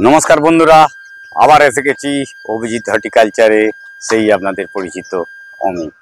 নমস্কার বন্ধুরা, আবার এসে গেছি অভিজিৎ হর্টিকালচারে। সেই আপনাদের পরিচিত অমিত।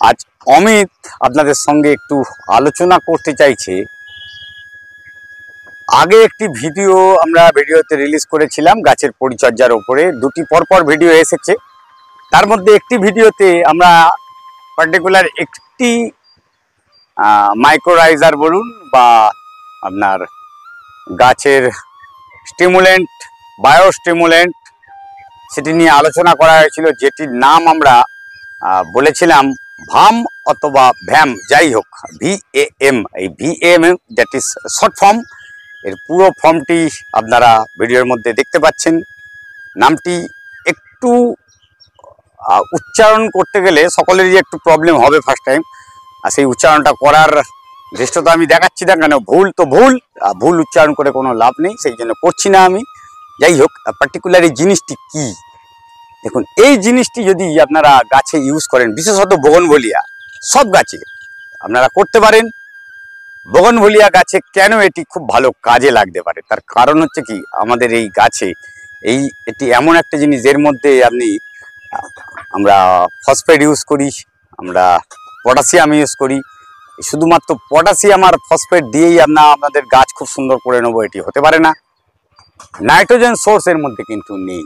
আজ অমিত আপনাদের সঙ্গে একটু আলোচনা করতে চাইছে। আগে একটি ভিডিওতে রিলিজ করেছিলাম গাছের পরিচর্যার উপরে। দুটি পরপর ভিডিও এসেছে। তার মধ্যে একটি ভিডিওতে আমরা পার্টিকুলার একটি মাইক্রোরাইজার বলুন বা আপনার গাছের স্টিমুলেন্ট, বায়োস্টিমুলেন্ট, সেটি নিয়ে আলোচনা করা হয়েছিল, যেটির নাম আমরা বলেছিলাম ভাম অথবা ভ্যাম, যাই হোক VAM। এই VAM that is short form. এর পুরো ফর্মটি আপনারা ভিডিওর মধ্যে দেখতে পাচ্ছেন। নামটি একটু উচ্চারণ করতে গেলে সকলেরই একটু প্রবলেম হবে ফার্স্ট টাইম, আর সেই উচ্চারণটা করার ধৃষ্টতা আমি দেখাচ্ছি না, কেন ভুল তো ভুল উচ্চারণ করে কোনো লাভ নেই, সেই জন্য করছি না আমি। যাই হোক, পার্টিকুলার এই জিনিসটি কি দেখুন। এই জিনিসটি যদি আপনারা গাছে ইউজ করেন, বিশেষত বোগনভেলিয়া, সব গাছে আপনারা করতে পারেন। বোগনভেলিয়া গাছে কেন এটি খুব ভালো কাজে লাগতে পারে, তার কারণ হচ্ছে কি, আমাদের এই গাছে এটি এমন একটা জিনিস এর মধ্যে আমরা ফসফেট ইউজ করি, আমরা পটাশিয়াম ইউজ করি। শুধুমাত্র পটাশিয়াম আর ফসফেট দিয়েই আপনাদের গাছ খুব সুন্দর করে নেবো, এটি হতে পারে না। নাইট্রোজেন সোর্স এর মধ্যে কিন্তু নেই।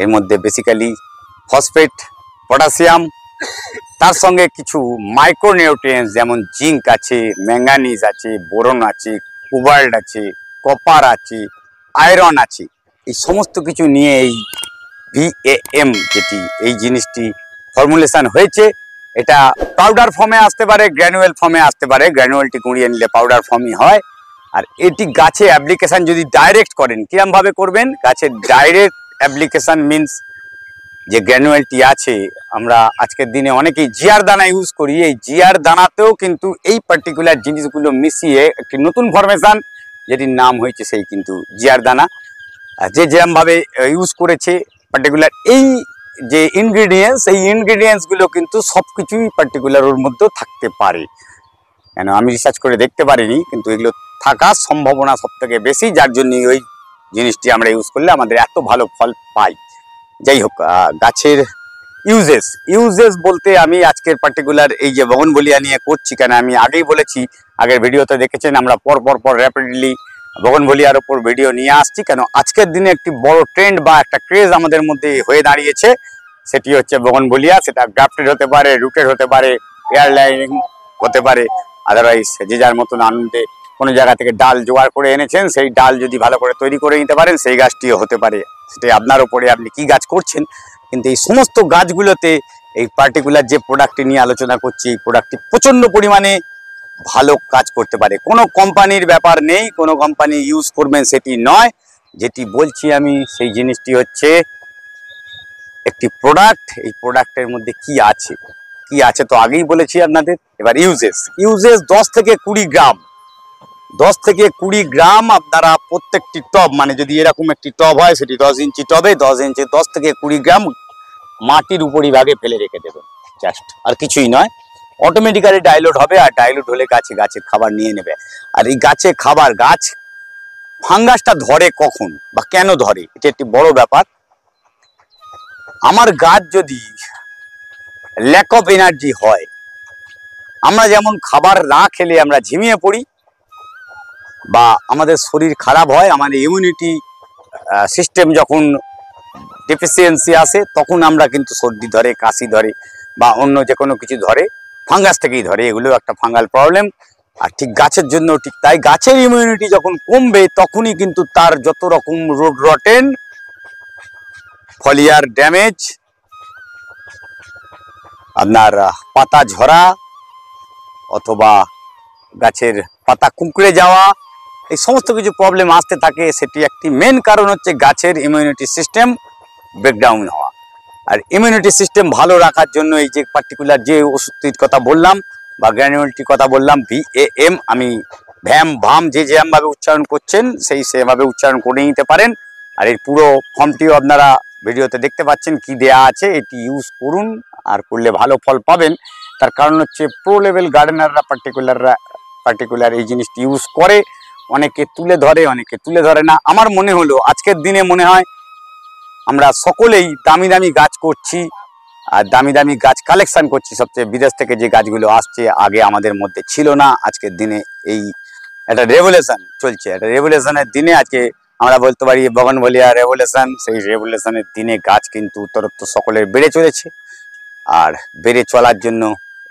এর মধ্যে বেসিক্যালি ফসফেট, পটাশিয়াম, তার সঙ্গে কিছু মাইক্রোনিউট্রিয়েন্টস যেমন জিঙ্ক আছে, ম্যাঙ্গানিজ আছে, বোরন আছে, কোবাল্ট আছে, কপার আছে, আয়রন আছে। এই সমস্ত কিছু নিয়ে এই VAM যেটি, এই জিনিসটি ফর্মুলেশন হয়েছে। এটা পাউডার ফর্মে আসতে পারে, গ্র্যানুয়েল ফর্মে আসতে পারে। গ্র্যানুয়েলটি গুঁড়িয়ে নিলে পাউডার ফর্মই হয়। আর এটি গাছে অ্যাপ্লিকেশান যদি ডাইরেক্ট করেন, কিরমভাবে করবেন? গাছের ডাইরেক্ট অ্যাপ্লিকেশান মিনস যে গ্র্যানুয়েলটি আছে, আমরা আজকের দিনে অনেকেই জিয়ার দানা ইউজ করি। এই জিয়ার দানাতেও কিন্তু এই পার্টিকুলার জিনিসগুলো মিশিয়ে একটি নতুন ফরমেশান, যেটির নাম হয়েছে সেই কিন্তু জিয়ার দানা। যে যেরমভাবে ইউজ করেছে পার্টিকুলার এই যে ইনগ্রিডিয়েন্টস, এই ইনগ্রিডিয়েন্টসগুলো কিন্তু সব কিছুই পার্টিকুলার ওর মধ্যেও থাকতে পারে। কেন আমি রিসার্চ করে দেখতে পারিনি, কিন্তু এগুলো থাকার সম্ভাবনা সব থেকে বেশি, যার জন্য ওই জিনিসটি আমরা ইউজ করলে আমাদের এত ভালো ফল পাই। যাই হোক, গাছের ইউজেস বলতে আমি আজকের পার্টিকুলার এই যে বোগনভেলিয়া নিয়ে করছি, কেন আমি আগেই বলেছি, আগের ভিডিওতে দেখেছেন আমরা পর র্যাপিডলি বোগনভেলিয়ার ওপর ভিডিও নিয়ে আসছি। কেন আজকের দিনে একটি বড় ট্রেন্ড বা একটা ক্রেজ আমাদের মধ্যে হয়ে দাঁড়িয়েছে, সেটি হচ্ছে বোগনভেলিয়া। সেটা গ্রাফটেড হতে পারে, রুটেড হতে পারে, এয়ারলাইনিং হতে পারে, আদারওয়াইজ যে যার মতন আনন্দে কোনো জায়গা থেকে ডাল জোগাড় করে এনেছেন, সেই ডাল যদি ভালো করে তৈরি করে নিতে পারেন, সেই গাছটিও হতে পারে। সেটাই আপনার ওপরে, আপনি কি গাছ করছেন। কিন্তু এই সমস্ত গাছগুলোতে এই পার্টিকুলার যে প্রোডাক্টটি নিয়ে আলোচনা করছি, এই প্রোডাক্টটি প্রচণ্ড পরিমাণে ভালো কাজ করতে পারে। কোনো কোম্পানির ব্যাপার নেই, কোনো কোম্পানি ইউজ করবেন সেটি নয়। যেটি বলছি আমি, সেই জিনিসটি হচ্ছে একটি প্রোডাক্ট। এই প্রোডাক্টের মধ্যে কি আছে তো আগেই বলেছি আপনাদের। এবার ইউজেস 10 থেকে 20 গ্রাম, 10 থেকে 20 গ্রাম আপনারা প্রত্যেকটি টব, মানে যদি এরকম একটি টব হয়, সেটি 10 ইঞ্চি টবে 10 থেকে 20 গ্রাম মাটির উপরিভাগে ফেলে রেখে দেবেন। জাস্ট, আর কিছুই নয়। অটোমেটিক্যালি ডাইলুট হবে, আর ডাইলুট হলে গাছের খাবার নিয়ে নেবে। আর এই গাছ ফাঙ্গাসটা ধরে কখন বা কেন ধরে, এটা একটি বড় ব্যাপার। আমার গাছ যদি ল্যাক অফ এনার্জি হয়, আমরা যেমন খাবার না খেলে আমরা ঝিমিয়ে পড়ি, বা আমাদের শরীর খারাপ হয়, আমাদের ইমিউনিটি সিস্টেম যখন ডেফিসিয়েন্সি আসে, তখন আমরা কিন্তু সর্দি ধরে, কাশি ধরে, বা অন্য যে কোনো কিছু ধরে, ফাঙ্গাস থেকেই ধরে। এগুলো একটা ফাঙ্গাল প্রবলেম। আর ঠিক গাছের জন্য ঠিক তাই। গাছের ইমিউনিটি যখন কমবে, তখনই কিন্তু তার যত রকম রুট রটেন, ফলিয়ার ড্যামেজ, আপনার পাতা ঝরা অথবা গাছের পাতা কুঁকড়ে যাওয়া, এই সমস্ত কিছু প্রবলেম আসতে থাকে। সেটি একটি মেন কারণ হচ্ছে গাছের ইমিউনিটি সিস্টেম ব্রেকডাউন হওয়া। আর ইমিউনিটি সিস্টেম ভালো রাখার জন্য এই যে পার্টিকুলার যে ওষুধটির কথা বললাম বা গ্র্যানুয়েলটির কথা বললাম, VAM, আমি ভাম যে যেমনভাবে উচ্চারণ করছেন সেই সেভাবে উচ্চারণ করে নিতে পারেন। আর এর পুরো ফর্মটিও আপনারা ভিডিওতে দেখতে পাচ্ছেন কি দেয়া আছে। এটি ইউজ করুন, আর করলে ভালো ফল পাবেন। তার কারণ হচ্ছে প্রো লেভেল গার্ডেনাররা পার্টিকুলার এই জিনিসটি ইউজ করে, অনেকে তুলে ধরে, অনেকে তুলে ধরে না। আমার মনে হলো আজকের দিনে মনে হয় আমরা সকলেই দামি দামি গাছ করছি আর দামি দামি গাছ কালেকশন করছি, সবচেয়ে বিদেশ থেকে যে গাছগুলো আসছে আগে আমাদের মধ্যে ছিল না। আজকের দিনে এই একটা রেভলিউশন চলছে, একটা রেভলিউশনের দিনে আজকে আমরা বলতে পারি বগনভেলিয়া রেভলিউশন। সেই রেভলিউশনের দিনে গাছ কিন্তু উত্তরোত্তর সকলের বেড়ে চলেছে, আর বেড়ে চলার জন্য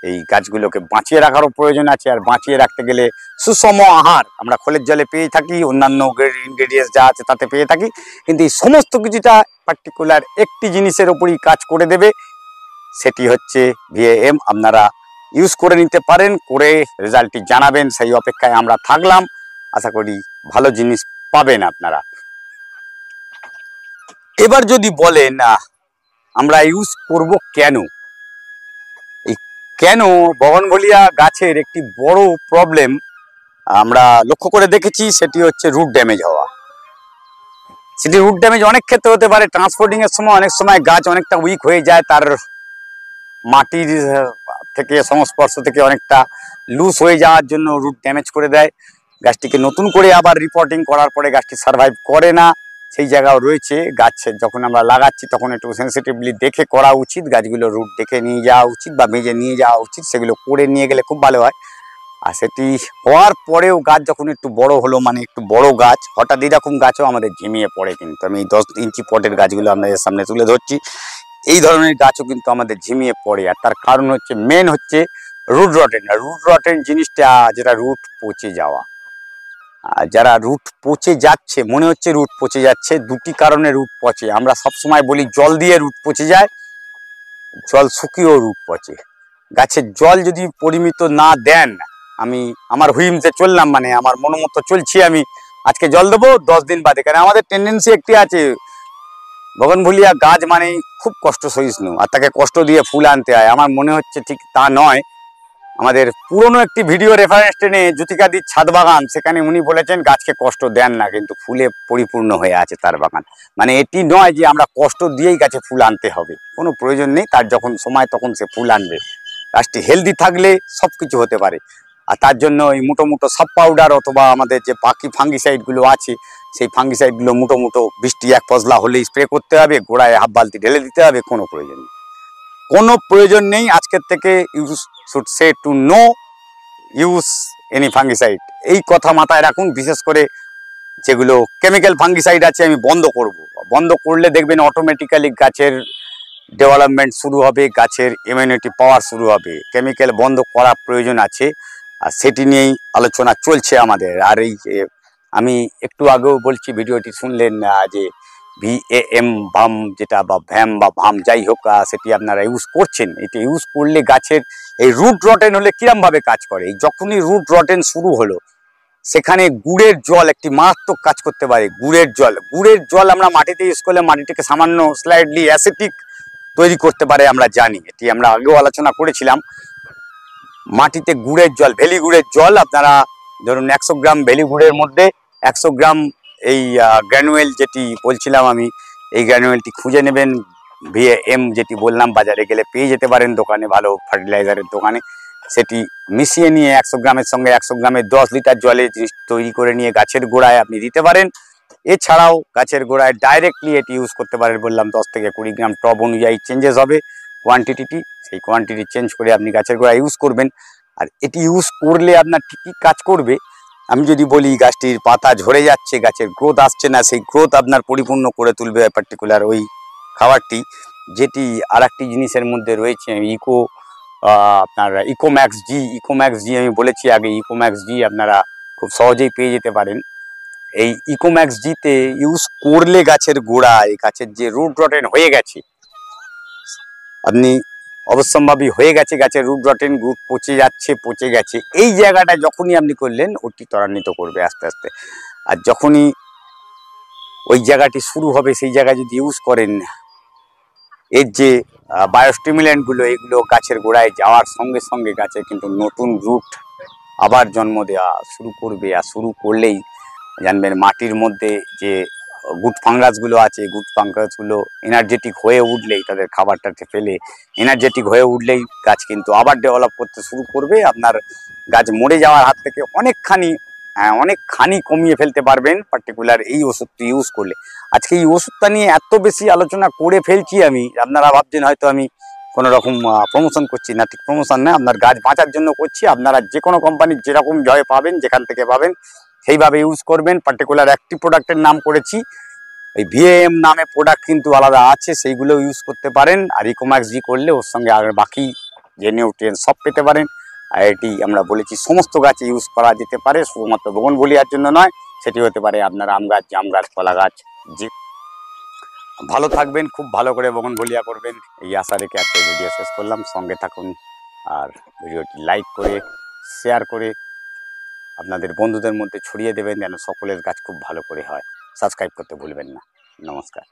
এই গাছগুলোকে বাঁচিয়ে রাখারও প্রয়োজন আছে। আর বাঁচিয়ে রাখতে গেলে সুষম আহার আমরা খোলের জলে পেয়ে থাকি, অন্যান্য ইনগ্রেডিয়েন্টস যা আছে তাতে পেয়ে থাকি, কিন্তু এই সমস্ত কিছুটা পার্টিকুলার একটি জিনিসের ওপরই কাজ করে দেবে, সেটি হচ্ছে ভিএএম। আপনারা ইউজ করে নিতে পারেন, করে রেজাল্টটি জানাবেন, সেই অপেক্ষায় আমরা থাকলাম। আশা করি ভালো জিনিস পাবেন আপনারা। এবার যদি বলেন আমরা ইউজ করব কেন, এই কেন বগনভেলিয়া গাছের একটি বড় প্রবলেম আমরা লক্ষ্য করে দেখেছি, সেটি হচ্ছে রুট ড্যামেজ হওয়া। সেটি রুট ড্যামেজ অনেক ক্ষেত্রে হতে পারে। ট্রান্সপোর্টিং এর সময় অনেক সময় গাছ অনেকটা উইক হয়ে যায়, তার মাটির থেকে সংস্পর্শ থেকে অনেকটা লুজ হয়ে যাওয়ার জন্য রুট ড্যামেজ করে দেয় গাছটিকে। নতুন করে আবার রিপোর্টিং করার পরে গাছটি সার্ভাইভ করে না, সেই জায়গাও রয়েছে। গাছের যখন আমরা লাগাচ্ছি তখন একটু সেন্সিটিভলি দেখে করা উচিত, গাছগুলো রুট দেখে নিয়ে যাওয়া উচিত বা মেজে নিয়ে যাওয়া উচিত, সেগুলো করে নিয়ে গেলে খুব ভালো হয়। আর সেটি হওয়ার পরেও গাছ যখন একটু বড় হলো, মানে একটু বড় গাছ, হঠাৎ এরকম গাছও আমাদের ঝিমিয়ে পড়ে। কিন্তু আমি এই 10 ইঞ্চি পটের গাছগুলো আপনাদের সামনে তুলে ধরছি, এই ধরনের গাছও কিন্তু আমাদের ঝিমিয়ে পড়ে। আর তার কারণ হচ্ছে মেন হচ্ছে রুট রটেন। রুট রটেন জিনিসটা যেটা রুট পচে যাওয়া, যারা রুট পচে যাচ্ছে, মনে হচ্ছে রুট পচে যাচ্ছে, দুটি কারণে রুট পচে। আমরা সবসময় বলি জল দিয়ে রুট পচে যায়, জল শুকিয়েও রুট পচে। গাছের জল যদি পরিমিত না দেন, আমি আমার হুইমসে চললাম, মানে আমার মনোমতো চলছি, আমি আজকে জল দেবো 10 দিন বাদে। কারণ আমাদের টেন্ডেন্সি একটি আছে, বগনভেলিয়া গাছ মানে খুব কষ্ট সহিষ্ণু, আর তাকে কষ্ট দিয়ে ফুল আনতে হয়। আমার মনে হচ্ছে ঠিক তা নয়। আমাদের পুরনো একটি ভিডিও রেফারেন্স টেনে জ্যোতিকাদির ছাদ বাগান, সেখানে উনি বলেছেন গাছকে কষ্ট দেন না, কিন্তু ফুলে পরিপূর্ণ হয়ে আছে তার বাগান। মানে এটি নয় যে আমরা কষ্ট দিয়েই গাছে ফুল আনতে হবে, কোনো প্রয়োজন নেই। তার যখন সময় তখন সে ফুল আনবে। গাছটি হেলদি থাকলে সব কিছু হতে পারে। আর তার জন্য এই মুটো মুটো সাব পাউডার অথবা আমাদের যে বাকি ফাঙ্গিসাইডগুলো আছে, সেই ফাঙ্গিসাইডগুলো মুটো মুটো বৃষ্টি এক পশলা হলেই স্প্রে করতে হবে, গোড়ায় হাফ বালতি ঢেলে দিতে হবে, কোনো প্রয়োজন নেই, কোনো প্রয়োজন নেই। আজকের থেকে you should say to no use any fungicide, এই কথা মাথায় রাখুন। বিশেষ করে যেগুলো কেমিক্যাল ফাঙ্গিসাইড আছে আমি বন্ধ করব। বন্ধ করলে দেখবেন অটোমেটিক্যালি গাছের ডেভেলপমেন্ট শুরু হবে, গাছের ইমিউনিটি পাওয়ার শুরু হবে। কেমিক্যাল বন্ধ করার প্রয়োজন আছে, আর সেটি নিয়েই আলোচনা চলছে আমাদের। আর এই যে আমি একটু আগেও বলছি, ভিডিওটি শুনলেন যে ভিএএম ভাম যেটা, বা ভ্যাম বা ভাম যাই হোক, সেটি আপনারা ইউজ করছেন। এটি ইউজ করলে গাছের এই রুট রটেন হলে কিরমভাবে কাজ করে, এই যখনই রুট রটেন শুরু হলো, সেখানে গুড়ের জল একটি মারাত্মক কাজ করতে পারে। গুড়ের জল আমরা মাটিতে ইউজ করলে মাটিটাকে সামান্য স্লাইডলি অ্যাসিডিক তৈরি করতে পারে, আমরা জানি। এটি আমরা আগেও আলোচনা করেছিলাম। মাটিতে গুড়ের জল, ভেলি গুড়ের জল, আপনারা ধরুন 100 গ্রাম ভেলি গুড়ের মধ্যে 100 গ্রাম এই গ্র্যানুয়েল যেটি বলছিলাম আমি, এই গ্র্যানুয়েলটি খুঁজে নেবেন। ভিএএম যেটি বললাম, বাজারে গেলে পেয়ে যেতে পারেন, দোকানে, ভালো ফার্টিলাইজারের দোকানে। সেটি মিশিয়ে নিয়ে 100 গ্রামের সঙ্গে 100 গ্রামের 10 লিটার জলে তৈরি করে নিয়ে গাছের গোড়ায় আপনি দিতে পারেন। এছাড়াও গাছের গোড়ায় ডাইরেক্টলি এটি ইউজ করতে পারেন। বললাম 10 থেকে 20 গ্রাম, টব অনুযায়ী চেঞ্জেস হবে কোয়ান্টিটি, সেই কোয়ান্টিটি চেঞ্জ করে আপনি গাছের গোড়ায় ইউজ করবেন। আর এটি ইউজ করলে আপনার ঠিকই কাজ করবে। আমি যদি বলি গাছটির পাতা ঝরে যাচ্ছে, গাছের গ্রোথ আসছে না, সেই গ্রোথ আপনার পরিপূর্ণ করে তুলবে পার্টিকুলার ওই খাবারটি, যেটি আর একটি জিনিসের মধ্যে রয়েছে আপনার ইকোম্যাক্স জি আমি বলেছি আগে। ইকোম্যাক্স জি আপনারা খুব সহজেই পেয়ে যেতে পারেন। এই ইকোম্যাক্স জিতে ইউজ করলে গাছের গোড়ায়, গাছের যে রুট রটেন হয়ে গেছে, আপনি অবশ্যম্ভাবী হয়ে গেছে, গাছের রুট রটেন, রুট পচে গেছে, এই জায়গাটা যখনই আপনি করলেন ওটি ত্বরান্বিত করবে আস্তে আস্তে। আর যখনই ওই জায়গাটি শুরু হবে, সেই জায়গায় যদি ইউজ করেন এর যে বায়োস্টিমুল্যান্টগুলো, এগুলো গাছের গোড়ায় যাওয়ার সঙ্গে সঙ্গে গাছের কিন্তু নতুন রুট আবার জন্ম দেওয়া শুরু করবে। আর শুরু করলেই জানবেন মাটির মধ্যে যে গুড ফাঙ্গাসগুলো আছে, গুড ফাঙ্গাসগুলো এনার্জেটিক হয়ে উঠলেই, তাদের খাবারটাকে ফেলে এনার্জেটিক হয়ে উঠলেই গাছ কিন্তু আবার ডেভেলপ করতে শুরু করবে। আপনার গাছ মরে যাওয়ার হাত থেকে অনেকখানি কমিয়ে ফেলতে পারবেন পার্টিকুলার এই ওষুধটি ইউজ করলে। আজকে এই ওষুধটা নিয়ে এত বেশি আলোচনা করে ফেলছি আমি, আপনারা ভাবছেন হয়তো আমি কোনো রকম প্রমোশন করছি না, ঠিক প্রমোশন না, আপনার গাছ বাঁচার জন্য করছি। আপনারা যে কোনো কোম্পানির যেরকম জয় পাবেন, যেখান থেকে পাবেন সেইভাবে ইউজ করবেন। পার্টিকুলার একটি প্রোডাক্টের নাম করেছি, এই ভিএএম নামে প্রোডাক্ট কিন্তু আলাদা আছে, সেইগুলো ইউজ করতে পারেন। আর ইকোম্যাক্স জি করলে ওর সঙ্গে আর বাকি যে নিউট্রিয়েন্ট সব পেতে পারেন। আর এটি আমরা বলেছি সমস্ত গাছে ইউজ করা যেতে পারে, শুধুমাত্র বোগনভেলিয়ার জন্য নয়, সেটি হতে পারে আপনার আম গাছ, জাম গাছ, কলা গাছ। যে ভালো থাকবেন, খুব ভালো করে বোগনভেলিয়া করবেন, এই আশা রেখে একটা ভিডিও শেষ করলাম। সঙ্গে থাকুন আর ভিডিওটি লাইক করে শেয়ার করে আপনাদের বন্ধুদের মধ্যে ছড়িয়ে দেবেন, যেন সকলের গাছ খুব ভালো করে হয়। সাবস্ক্রাইব করতে ভুলবেন না। নমস্কার।